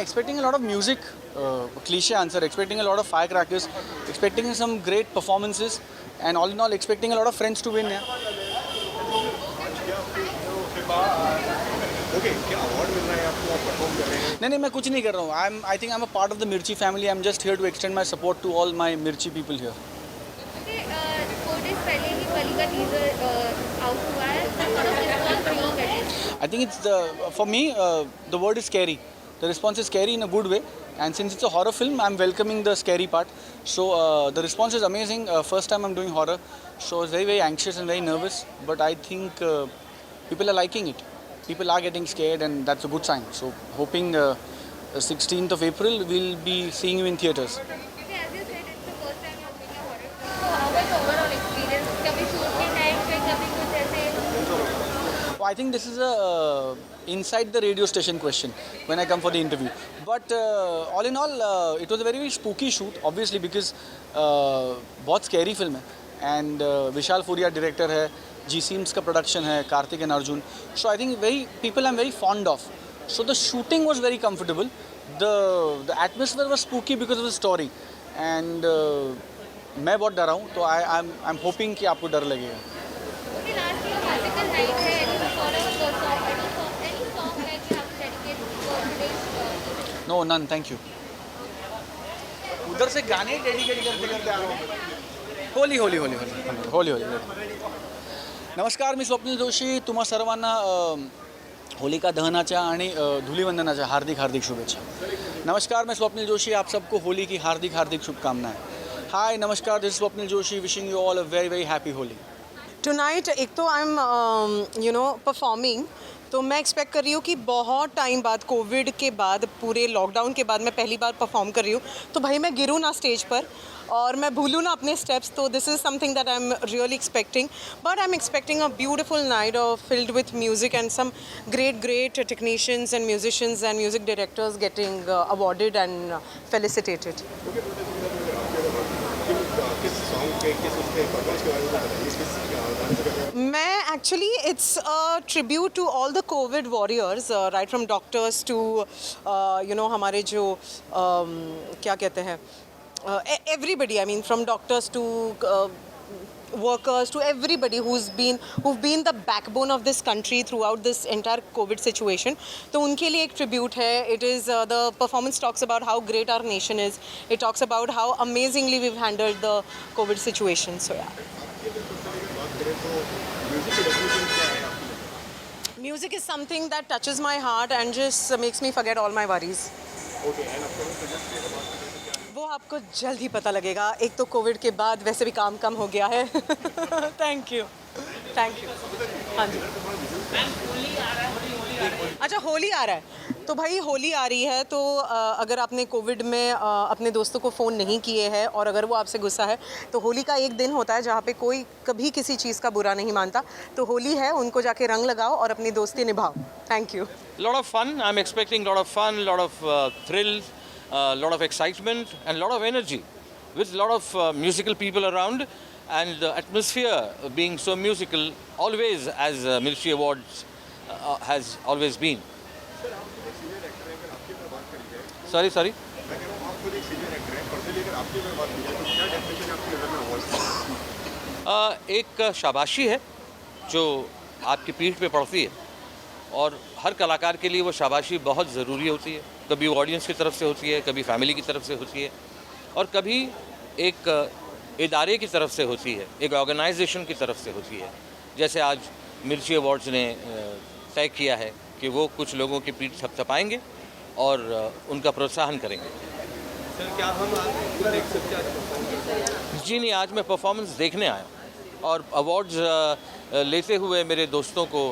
expecting a lot of music, cliche answer, expecting a lot of firecrackers, expecting some great performances, and all in all, expecting a lot of friends to win. Yeah. Okay, क्या award मिल रहा है आपको, आप perform कर रहे हैं? नहीं मैं कुछ नहीं कर रहा हूँ. I think I'm a part of the Mirchi family. I'm just here to extend my support to all my Mirchi people here. Okay, 4 days पहले ही कली का टीजर आउट हुआ है, sort of response you getting? I think it's for me the word is scary. The response is scary in a good way, and since it's a horror film, I'm welcoming the scary part. So the response is amazing. First time I'm doing horror, so I was very anxious and very nervous. But I think people are liking it. People are getting scared, and that's a good sign. So hoping 16th of April we'll be seeing you in theaters. Okay, as you said, it's the first time you're doing a horror film. So how was the overall experience? कभी shoot के time पे कभी कुछ ऐसे? Well, I think this is a inside the radio station question when I come for the interview. But all in all, it was a very spooky shoot, obviously because बहुत scary film है. And Vishal फूरिया director है, G Seams का production है, Karthik and Arjun. So I think people I'm very fond of. So the shooting was very comfortable. The atmosphere was spooky because of the story. And मैं बहुत डरा हूँ, तो I'm hoping कि आपको डर लगेगा. Okay, last year classical night है, any sort of song, any song like you have to dedicate for today's No, none, thank you. उधर से गाने डेडिकेट करते आ रहा हूँ. होली. नमस्कार, मी स्वप्नील जोशी. तुम्हा सर्वांना होलिका दहनाच्या आणि धुलीवंदनाच्या हार्दिक शुभेच्छा. नमस्कार, मैं स्वप्नील जोशी. आप सबको होली की हार्दिक शुभकामनाएं. हाय, नमस्कार, this is Swapnil Joshi wishing you all a very happy Holi. Tonight एक तो आई एम परफॉर्मिंग, तो मैं एक्सपेक्ट कर रही हूँ कि बहुत टाइम बाद, कोविड के बाद, पूरे लॉकडाउन के बाद मैं पहली बार परफॉर्म कर रही हूँ. तो भाई मैं गिरूँ ना स्टेज पर और मैं भूलूँ ना अपने स्टेप्स. तो this is something that I am really expecting. But I am expecting a beautiful night filled with music and some great technicians and musicians and music directors getting awarded and felicitated. किस song के, किस उसके performance के बारे में बताइए, किस मैं actually it's a tribute to all the Covid warriors, right from doctors to हमारे जो क्या कहते हैं, everybody, I mean from doctors to workers to everybody who've been the backbone of this country throughout this entire COVID situation. तो उनके लिए एक tribute है. It is the performance talks about how great our nation is. It talks about how amazingly we've handled the COVID situation. So yeah. Music is something that touches my heart and just makes me forget all my worries. वो आपको जल्द ही पता लगेगा. एक तो Covid के बाद वैसे भी काम कम हो गया है. Thank you. हाँ जी. अच्छा, होली आ रहा है, तो भाई होली आ रही है, तो अगर आपने कोविड में अपने दोस्तों को फ़ोन नहीं किए हैं और अगर वो आपसे गुस्सा है, तो होली का एक दिन होता है जहाँ पे कोई कभी किसी चीज़ का बुरा नहीं मानता. तो होली है, उनको जाके रंग लगाओ और अपनी दोस्ती निभाओ. Thank you. Lot of fun. I'm expecting lot of fun, lot of thrills, lot of excitement and lot of energy with lot of musical people around, and the atmosphere being so musical always, as Mirchi Awards has always been. Sorry. एक शाबाशी है जो आपकी पीठ पे पड़ती है, और हर कलाकार के लिए वो शाबाशी बहुत ज़रूरी होती है. कभी ऑडियंस की तरफ से होती है, कभी फैमिली की तरफ से होती है, और कभी एक इदारे की तरफ से होती है, एक ऑर्गेनाइजेशन की तरफ से होती है. जैसे आज मिर्ची अवार्ड्स ने तय किया है कि वो कुछ लोगों की पीठ थपथपाएंगे और उनका प्रोत्साहन करेंगे. सर, क्या हम आपको देख सकते हैं? जी नहीं, आज मैं परफॉर्मेंस देखने आया और अवार्ड्स लेते हुए मेरे दोस्तों को,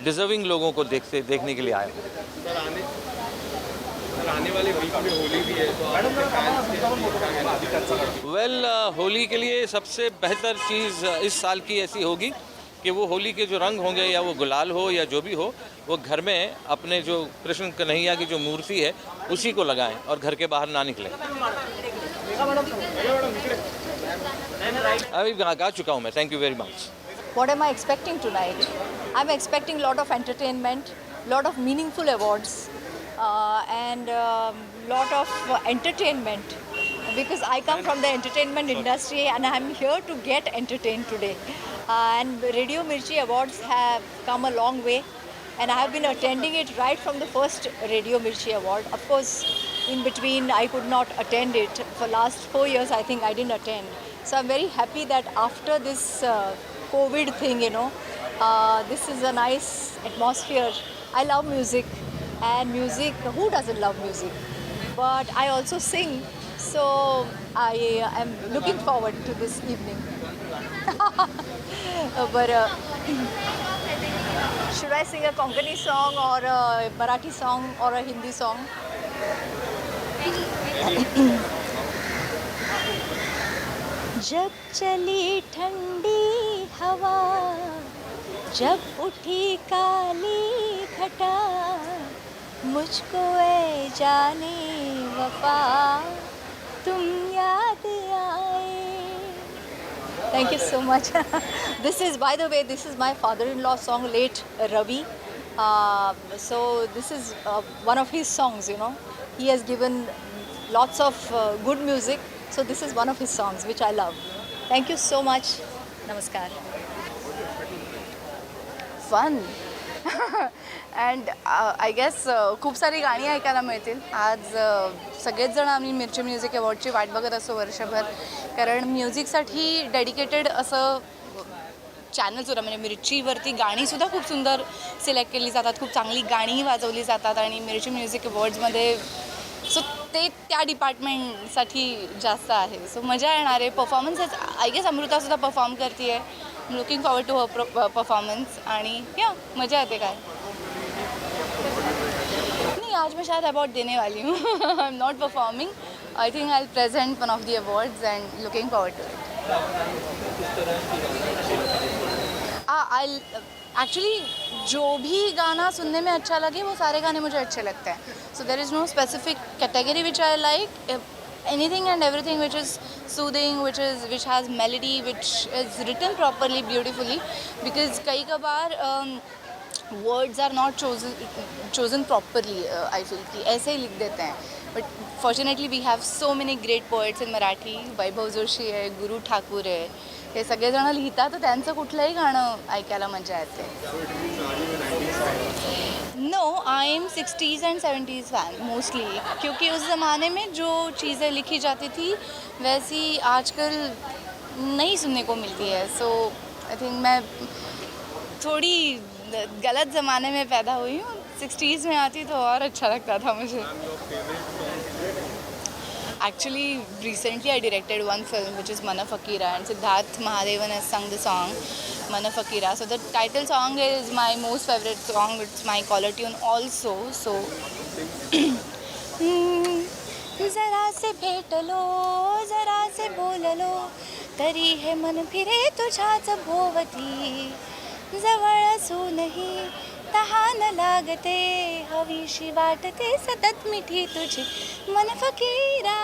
डिज़र्विंग लोगों को देखने के लिए आया. सर, आने वाले वीक में होली भी है, तो आपके फैंस के लिए क्या कहना? वेल, होली के लिए सबसे बेहतर चीज़ इस साल की ऐसी होगी कि वो होली के जो रंग होंगे, या वो गुलाल हो या जो भी हो, वो घर में अपने जो कृष्ण कन्हैया की जो मूर्ति है उसी को लगाएं और घर के बाहर ना निकलें. अभी गा चुका हूँ मैं. Thank you very much. What am I expecting tonight? I'm expecting a lot of entertainment, lot of meaningful awards, and lot of entertainment, because I come from the entertainment industry and I'm here to get entertained today. And Radio Mirchi Awards have come a long way, and I have been attending it right from the first Radio Mirchi Award. Of course, in between I could not attend it. For last 4 years I think I didn't attend. So I'm very happy that after this COVID thing, this is a nice atmosphere. I love music, and music, who doesn't love music? But I also sing, so I am looking forward to this evening. But should I sing a Konkani song or a Marathi song or a Hindi song? जब चली ठंडी हवा, जब उठी काली घटा, मुझको ए जाने वफा तुम याद आए. Thank you so much. This is, by the way, this is my father-in-law song, late Ravi. So this is one of his songs, He has given lots of good music. So this is one of his songs, which I love. Thank you so much. Namaskar. Fun and I guess खूप सारी गाणी ऐकायला मिळतील. आज सगळेच जण आम्ही मिरची म्युझिक अवॉर्डची वाट बघत असतो वर्षभर, कारण म्युझिकसाठी डेडिकेटेड असं चॅनल्स होतं. म्हणजे मिरचीवरती गाणीसुद्धा खूप सुंदर सिलेक्ट केली जातात, खूप चांगली गाणीही वाजवली जातात, आणि मिरची म्युझिक अवॉर्ड्समध्ये सो ते त्या डिपार्टमेंटसाठी जास्त आहे. सो मजा येणार आहे. परफॉर्मन्सेस आय गेस अमृतासुद्धा परफॉर्म करते आहे. Looking forward to her performance, आणि या मजा येते. काय नहीं, आज मैं शायद अवार्ड देने वाली हूँ. I am not performing. I think I will present one of the awards and looking forward to it. I actually जो भी गाना सुनने में अच्छा लगे वो सारे गाने मुझे अच्छे लगते हैं. So there is no specific category which I like. Anything and everything which is soothing, which has melody, which is written properly, beautifully, because kai kabar words are not chosen properly. I feel कि ऐसे ही लिख देते हैं. But fortunately we have so many great poets in Marathi. Vaibhav Joshi आहे, गुरु ठाकूर आहे, हे सगळेजण लिहितात, तर त्यांचं कुठलंही गाणं ऐकायला मजा येते. No, I am 60s and 70s fan mostly, क्योंकि उस ज़माने में जो चीज़ें लिखी जाती थी वैसी आजकल नहीं सुनने को मिलती है. सो आई थिंक मैं थोड़ी गलत ज़माने में पैदा हुई हूँ. 60s में आती तो और अच्छा लगता था मुझे. Actually, recently I directed one film which is Mana Fakira, and Siddharth Mahadevan has sung the song Mana Fakira. So the title song is my most favorite song. It's my caller tune also. So जरा से भेटलो, जरा से बोललो, तरी हे मन फिरे तुझ्याच भोवती, जवळ असूनही तहान लागते, हवीशी वाटते सतत मिठी तुझी, मन फकीरा.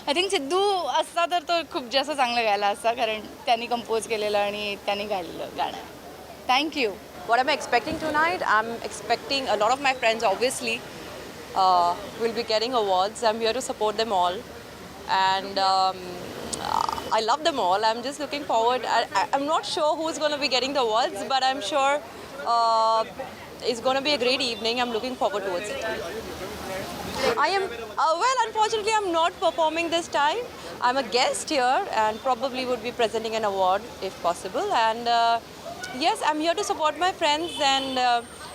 आय थिंक सिद्धू असता तर तो खूप जास्त चांगलं गायला असता, कारण त्यांनी कंपोज केलेलं आणि त्यांनी गायलेलं गाणं. Thank you. What am I expecting tonight? I'm expecting a lot of my friends, obviously, will be getting awards. I'm here to support them all. And I love them all. I'm just looking forward. I'm not sure who's going to be getting the awards, but I'm sure it's going to be a great evening. I'm looking forward towards it. I am, well, unfortunately, I'm not performing this time. I'm a guest here and probably would be presenting an award if possible. And yes, I'm here to support my friends, and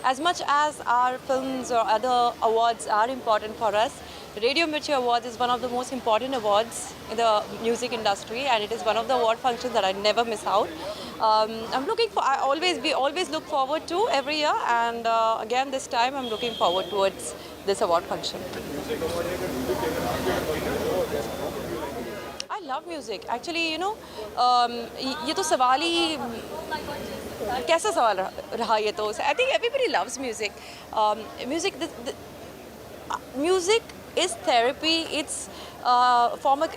as much as our films or other awards are important for us, Radio Mirchi Awards is one of the most important awards in the music industry, and it is one of the award functions that I never miss out. I always look forward to every year, and again this time I'm looking forward towards this award function. I love music. Actually, you know, ये तो सवाल ही कैसा सवाल रहा ये तो. I think everybody loves music. Music is therapy. It's form of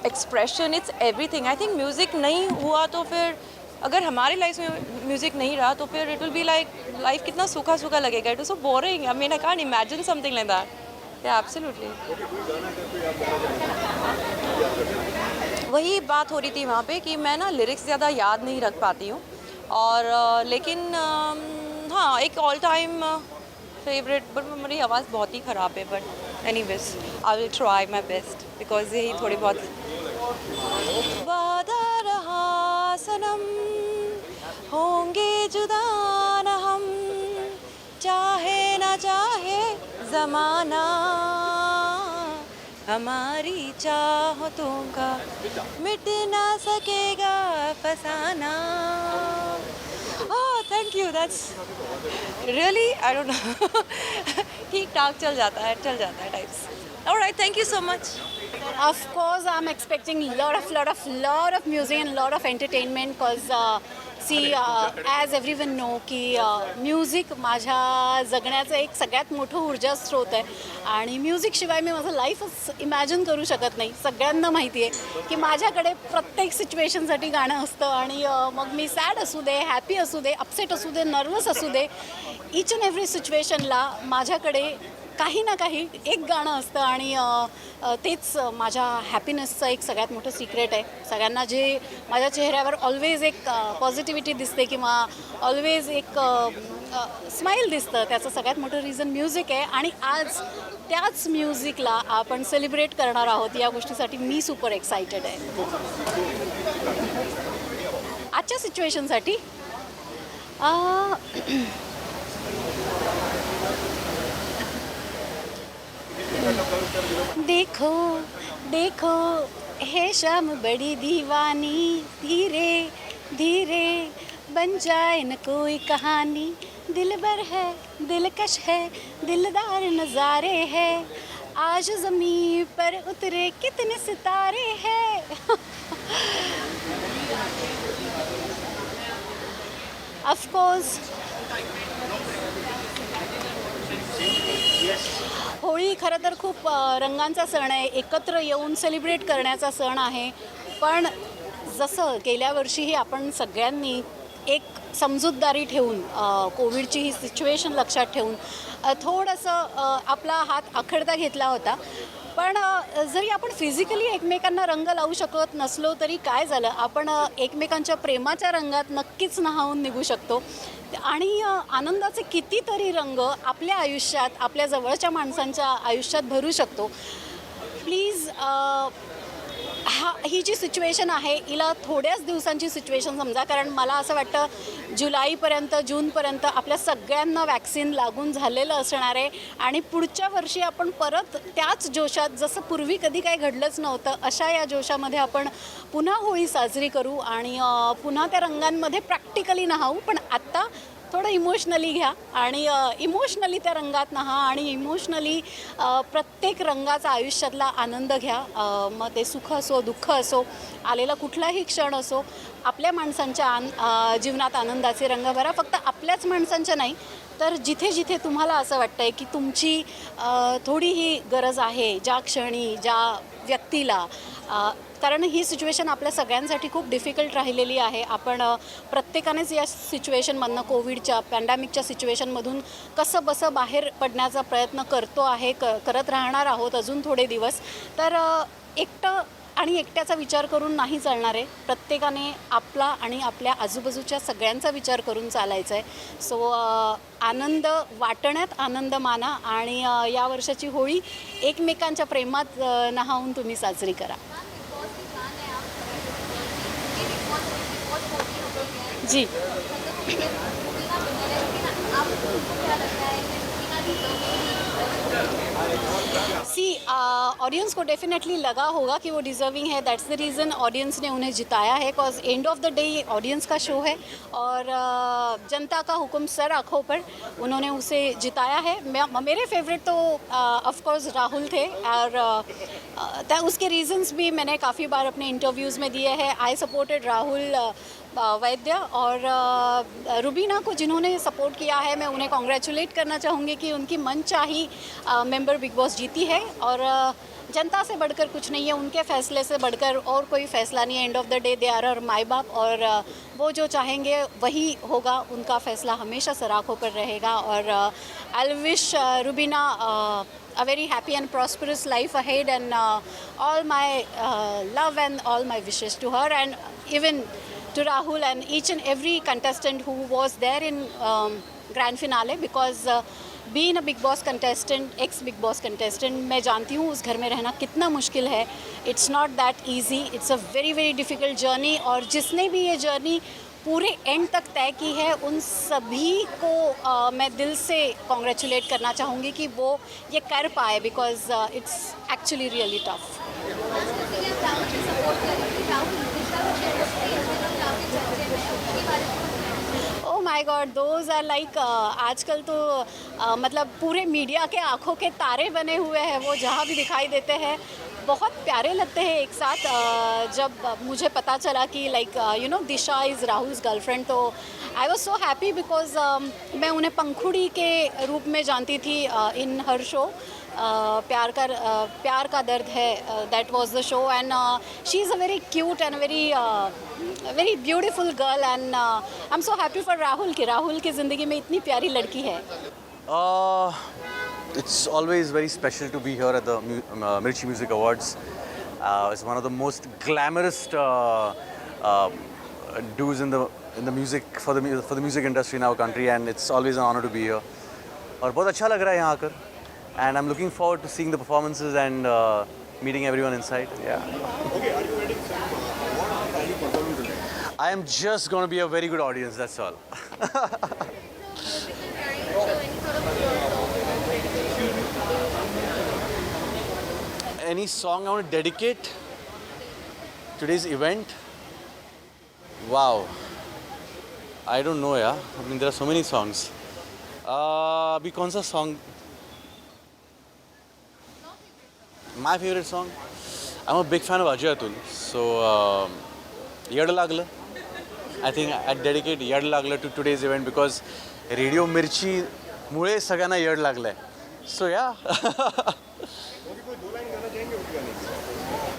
expression. It's everything. I think music नहीं हुआ तो फिर अगर हमारी लाइफ में म्यूज़िक नहीं रहा तो फिर it will be like life कितना सूखा सूखा लगेगा. It is so boring. I mean I can't imagine something like that. या एब्सोल्युटली. वही बात हो रही थी वहाँ पे कि मैं ना लिरिक्स ज़्यादा याद नहीं रख पाती हूँ और लेकिन हाँ एक ऑल टाइम फेवरेट. बट मेरी आवाज़ बहुत ही ख़राब है. But anyways I will try my best because यही थोड़ी बहुत. वादा रहा सनम होंगे जुदा न हम चाहे ना चाहे ज़माना हमारी चाहतों का मिट ना सकेगा फसाना. Oh thank you. That's really I don't know. ठीक ठाक चल जाता है types. Alright. Thank you so much. Of course, I'm expecting lot of music and lot of entertainment because as everyone know की म्युझिक माझ्या जगण्याचं एक सगळ्यात मोठं ऊर्जा स्रोत आहे आणि म्युझिकशिवाय मी माझं लाईफच इमॅजिन करू शकत नाही. सगळ्यांना माहिती आहे की माझ्याकडे प्रत्येक सिच्युएशनसाठी गाणं असतं आणि मग मी सॅड असू दे, हॅपी असू दे, अपसेट असू दे, नर्वस असू दे, ईच अँड एव्हरी सिच्युएशनला माझ्याकडे काही ना काही एक गाणं असतं आणि तेच माझ्या हॅपीनेसचं एक सगळ्यात मोठं सिक्रेट आहे. सगळ्यांना जे माझ्या चेहऱ्यावर ऑलवेज एक पॉझिटिव्हिटी दिसते किंवा ऑलवेज एक स्माईल दिसतं त्याचं सगळ्यात मोठं रिझन म्युझिक आहे आणि आज त्याच म्युझिकला आपण सेलिब्रेट करणार आहोत. या गोष्टीसाठी मी सुपर एक्सायटेड आहे. आजच्या सिच्युएशनसाठी देखो देखो है शाम बड़ी दीवानी धीरे धीरे बन जाए न कोई कहानी दिलबर है दिलकश है दिलदार नज़ारे है आज ज़मीं पर उतरे कितने सितारे हैं. ऑफ कोर्स होळी खरं तर खूप रंगांचा सण आहे. एकत्र येऊन सेलिब्रेट करण्याचा सण आहे. पण जसं गेल्या वर्षीही आपण सगळ्यांनी एक समजूतदारी ठेवून कोविडची ही सिच्युएशन लक्षात ठेवून थोडंसं आपला हात आखडता घेतला होता. पण जरी आपण फिजिकली एकमेकांना रंग लावू शकत नसलो तरी काय झालं, आपण एकमेकांच्या प्रेमाच्या रंगात नक्कीच न्हावून निघू शकतो आणि आनंदाचे कितीतरी रंग आपल्या आयुष्यात आपल्या जवळच्या माणसांच्या आयुष्यात भरू शकतो. प्लीज ही जी सिच्युएशन आहे हिला थोड्याच दिवसांची सिच्युएशन समजा. कारण मला असं वाटतं जुलैपर्यंत जूनपर्यंत आपल्या सगळ्यांना वॅक्सिन लागून झालेलं असणार आहे आणि पुढच्या वर्षी आपण परत त्याच जोशात, जसं पूर्वी कधी काही घडलंच नव्हतं अशा या जोशामध्ये आपण पुन्हा होळी साजरी करू आणि पुन्हा त्या रंगांमध्ये प्रॅक्टिकली नहावू. पण आत्ता थोडं इमोशनली घ्या आणि इमोशनली त्या रंगात नहा आणि इमोशनली प्रत्येक रंगाचा आयुष्यातला आनंद घ्या. मग ते सुख असो, दुःख असो, आलेला कुठलाही क्षण असो, आपल्या माणसांच्या जीवनात आनंदाचे रंग भरा. फक्त आपल्याच माणसांच्या नाही तर जिथे जिथे तुम्हाला असं वाटतं आहे की तुमची थोडीही गरज आहे, ज्या क्षणी, ज्या व्यक्तीला, कारण ही सिच्युएशन आपल्या सगळ्यांसाठी खूप डिफिकल्ट राहिलेली आहे. आपण प्रत्येकानेच या सिच्युएशनमधनं, कोविडच्या पॅन्डेमिकच्या सिच्युएशनमधून कसं बसं बाहेर पडण्याचा प्रयत्न करत राहणार आहोत अजून थोडे दिवस. तर एकटं आणि एकट्याचा विचार करून नाही चालणार आहे. प्रत्येकाने आपला आणि आपल्या आजूबाजूच्या सगळ्यांचा विचार करून चालायचं आहे. सो आनंद वाटण्यात आनंद माना आणि या वर्षाची होळी एकमेकांच्या प्रेमात नहावून तुम्ही साजरी करा. जी ऑडियंस को डेफिनेटली लगा होगा कि वो डिज़र्विंग है. दैट्स द रीज़न ऑडियंस ने उन्हें जिताया है. Because and of the day ये ऑडियंस का शो है और जनता का हुक्म सर आँखों पर उन्होंने उसे जिताया है. मेरे फेवरेट तो ऑफ कोर्स राहुल थे और उसके रीज़न्स भी मैंने काफ़ी बार अपने इंटरव्यूज़ में दिए हैं. आई सपोर्टेड राहुल वैद्य और रुबीना को जिन्होंने सपोर्ट किया है, मैं उन्हें कॉन्ग्रेचुलेट करना चाहूँगी कि उनकी मनचाही मेंबर बिग बॉस जीती है और जनता से बढ़कर कुछ नहीं है, उनके फैसले से बढ़कर और कोई फैसला नहीं है। End of the day they are our माई बाप और वो जो चाहेंगे वही होगा, उनका फैसला हमेशा सर आँखों पर रहेगा। और I wish Rubina a very happy and prosperous life ahead and all my love and all my wishes to her and even to Rahul and each and every contestant who was there in grand finale because being a big boss contestant, ex big boss contestant, मैं जानती हूँ उस घर में रहना कितना मुश्किल है. It's not that easy, it's a very very difficult journey और जिसने भी ये जर्नी पूरे एंड तक तय की है उन सभी को मैं दिल से कॉन्ग्रेचुलेट करना चाहूँगी कि वो ये कर पाए because it's actually really tough. Oh my god, those are like आजकल तो मतलब पूरे मीडिया के आंखों के तारे बने हुए हैं, वो जहाँ भी दिखाई देते हैं बहुत प्यारे लगते हैं एक साथ. जब मुझे पता चला कि like you know Disha is Rahul's girlfriend तो I was so happy because मैं उन्हें पंखुड़ी के रूप में जानती थी इन हर शो. प्यार का दर्द है, that was the show and she is a very cute and very beautiful girl and I am so happy for Rahul कि राहुल की ज़िंदगी में इतनी प्यारी लड़की है. It's always very special to be here at the Mirchi Music Awards. It's one of the most glamorous dues in the music for the music industry in our country, and it's always an honor to be here. और बहुत अच्छा लग रहा है यहाँ आकर, and I'm looking forward to seeing the performances and meeting everyone inside. Yeah. Okay, are you ready? What are you performing today? I am just going to be a very good audience. That's all. Any song I want to dedicate today's event? Wow, I don't know, yeah. I mean, there are so many songs. अभी कौन सा song? My favorite song? I'm a big fan of Ajay Atul. So, Yad Lagla. I think I'd dedicate Yad Lagla to today's event because Radio Mirchi मुळे सगळ्यांना यड लागलाय. So yeah.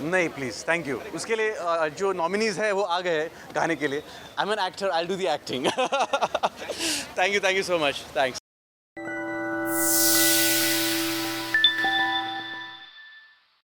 नहीं please, thank you. उसके लिए जो nominees है वो आ गए हैं गाने के लिए. I am an actor, I will do the acting. Thank you so much. Thanks.